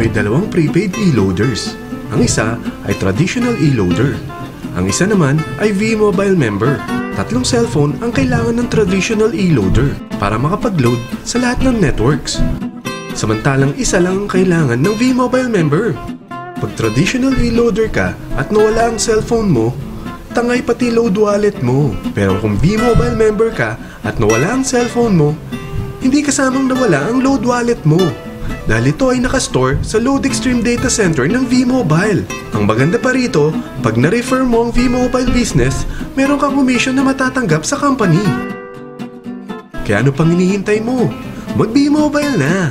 may dalawang prepaid e-loaders. Ang isa ay traditional e-loader. Ang isa naman ay V-Mobile member. 3 cellphone ang kailangan ng traditional e-loader para makapag-load sa lahat ng networks. Samantalang isa lang ang kailangan ng V-Mobile member. Pag traditional e-loader ka at nawala ang cellphone mo, tangay pati load wallet mo. Pero kung V-Mobile member ka at nawala ang cellphone mo, hindi kasamang nawala ang load wallet mo. Dahil ito ay nakastore sa Load Extreme Data Center ng V-Mobile. Ang maganda pa rito, pag na-refer mo ang V-Mobile business, meron kang commission na matatanggap sa company. Kaya ano pang hinihintay mo? Mag V-Mobile na!